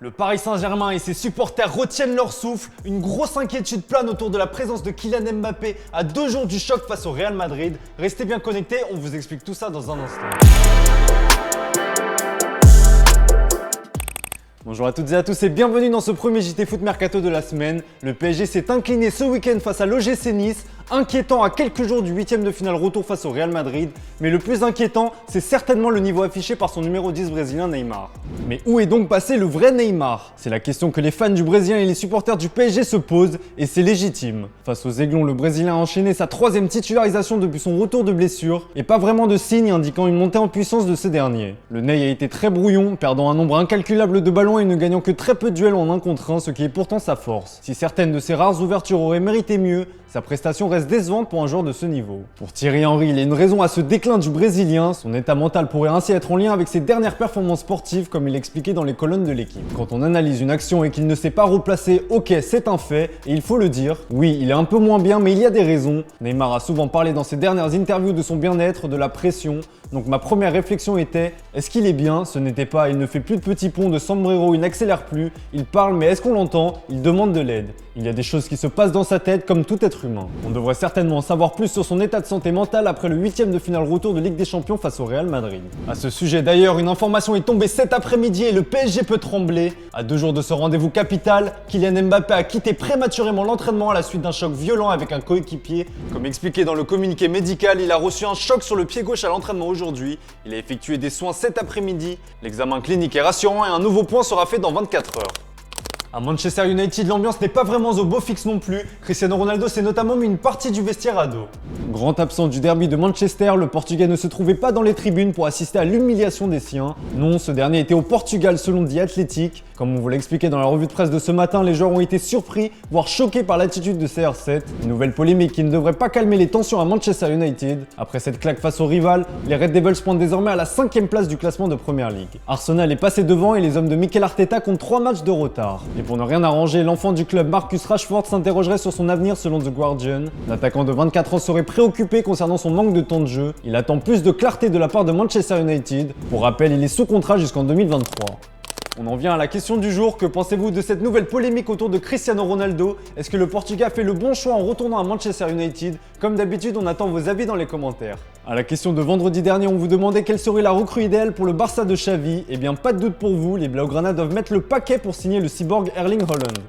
Le Paris Saint-Germain et ses supporters retiennent leur souffle. Une grosse inquiétude plane autour de la présence de Kylian Mbappé à 2 jours du choc face au Real Madrid. Restez bien connectés, on vous explique tout ça dans un instant. Bonjour à toutes et à tous et bienvenue dans ce premier JT Foot Mercato de la semaine. Le PSG s'est incliné ce week-end face à l'OGC Nice, inquiétant à quelques jours du 8e de finale retour face au Real Madrid. Mais le plus inquiétant, c'est certainement le niveau affiché par son numéro 10 brésilien Neymar. Mais où est donc passé le vrai Neymar? C'est la question que les fans du Brésilien et les supporters du PSG se posent et c'est légitime. Face aux Aiglons, le Brésilien a enchaîné sa 3e titularisation depuis son retour de blessure et pas vraiment de signe indiquant une montée en puissance de ce dernier. Le Ney a été très brouillon, perdant un nombre incalculable de ballons et ne gagnant que très peu de duels en 1 contre 1, ce qui est pourtant sa force. Si certaines de ses rares ouvertures auraient mérité mieux, sa prestation reste décevante pour un joueur de ce niveau. Pour Thierry Henry, il y a une raison à ce déclin du Brésilien. Son état mental pourrait ainsi être en lien avec ses dernières performances sportives, comme il l'expliquait dans les colonnes de l'équipe. Quand on analyse une action et qu'il ne s'est pas replacé, ok, c'est un fait, et il faut le dire. Oui, il est un peu moins bien, mais il y a des raisons. Neymar a souvent parlé dans ses dernières interviews de son bien-être, de la pression. Donc ma première réflexion était, est-ce qu'il est bien? Ce n'était pas, il ne fait plus de petits ponts, de sombrero, il n'accélère plus, il parle, mais est-ce qu'on l'entend? Il demande de l'aide. Il y a des choses qui se passent dans sa tête comme tout être humain. On devrait certainement en savoir plus sur son état de santé mentale après le 8e de finale retour de Ligue des Champions face au Real Madrid. À ce sujet d'ailleurs, une information est tombée cet après-midi et le PSG peut trembler. À 2 jours de ce rendez-vous capital, Kylian Mbappé a quitté prématurément l'entraînement à la suite d'un choc violent avec un coéquipier. Comme expliqué dans le communiqué médical, il a reçu un choc sur le pied gauche à l'entraînement aujourd'hui. Il a effectué des soins cet après-midi. L'examen clinique est rassurant et un nouveau point sera fait dans 24 heures. À Manchester United, l'ambiance n'est pas vraiment au beau fixe non plus. Cristiano Ronaldo s'est notamment mis une partie du vestiaire à dos. Grand absent du derby de Manchester, le Portugais ne se trouvait pas dans les tribunes pour assister à l'humiliation des siens. Non, ce dernier était au Portugal selon The Athletic. Comme on vous l'a expliqué dans la revue de presse de ce matin, les joueurs ont été surpris, voire choqués par l'attitude de CR7. Une nouvelle polémique qui ne devrait pas calmer les tensions à Manchester United. Après cette claque face au rival, les Red Devils pointent désormais à la 5e place du classement de Premier League. Arsenal est passé devant et les hommes de Mikel Arteta comptent 3 matchs de retard. Et pour ne rien arranger, l'enfant du club Marcus Rashford s'interrogerait sur son avenir selon The Guardian. L'attaquant de 24 ans serait préoccupé concernant son manque de temps de jeu. Il attend plus de clarté de la part de Manchester United. Pour rappel, il est sous contrat jusqu'en 2023. On en vient à la question du jour, que pensez-vous de cette nouvelle polémique autour de Cristiano Ronaldo? Est-ce que le Portugais a fait le bon choix en retournant à Manchester United? Comme d'habitude, on attend vos avis dans les commentaires. À la question de vendredi dernier, on vous demandait quelle serait la recrue idéale pour le Barça de Xavi. Eh bien, pas de doute pour vous, les Blaugrana doivent mettre le paquet pour signer le cyborg Erling Haaland.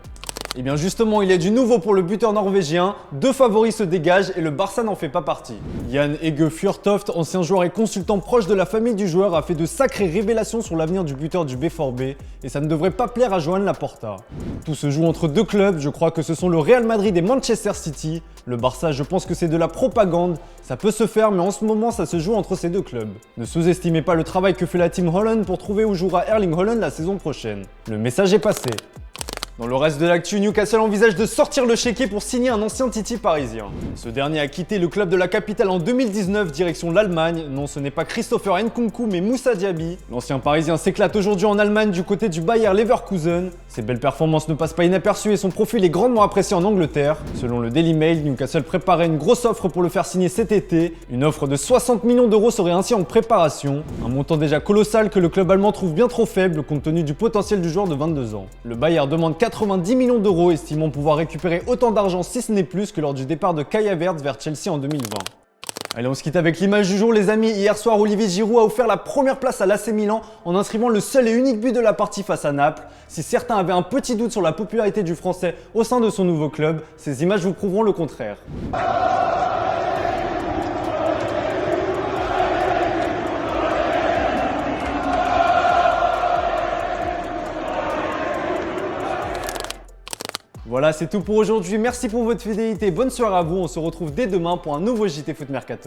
Et bien justement, il y a du nouveau pour le buteur norvégien, 2 favoris se dégagent et le Barça n'en fait pas partie. Jan Ege Fjørtoft, ancien joueur et consultant proche de la famille du joueur, a fait de sacrées révélations sur l'avenir du buteur du B4B et ça ne devrait pas plaire à Joan Laporta. Tout se joue entre 2 clubs, je crois que ce sont le Real Madrid et Manchester City. Le Barça, je pense que c'est de la propagande, ça peut se faire mais en ce moment ça se joue entre ces 2 clubs. Ne sous-estimez pas le travail que fait la team Holland pour trouver où jouera Erling Haaland la saison prochaine. Le message est passé. Dans le reste de l'actu, Newcastle envisage de sortir le chéquier pour signer un ancien Titi parisien. Ce dernier a quitté le club de la capitale en 2019, direction l'Allemagne. Non, ce n'est pas Christopher Nkunku, mais Moussa Diaby. L'ancien parisien s'éclate aujourd'hui en Allemagne du côté du Bayer Leverkusen. Ses belles performances ne passent pas inaperçues et son profil est grandement apprécié en Angleterre. Selon le Daily Mail, Newcastle préparait une grosse offre pour le faire signer cet été. Une offre de 60 millions d'euros serait ainsi en préparation. Un montant déjà colossal que le club allemand trouve bien trop faible compte tenu du potentiel du joueur de 22 ans. Le Bayer demande 90 millions d'euros, estimant pouvoir récupérer autant d'argent si ce n'est plus que lors du départ de Kai Havertz vers Chelsea en 2020. Allez, on se quitte avec l'image du jour les amis. Hier soir, Olivier Giroud a offert la première place à l'AC Milan en inscrivant le seul et unique but de la partie face à Naples. Si certains avaient un petit doute sur la popularité du Français au sein de son nouveau club, ces images vous prouveront le contraire. Voilà, c'est tout pour aujourd'hui. Merci pour votre fidélité. Bonne soirée à vous. On se retrouve dès demain pour un nouveau JT Foot Mercato.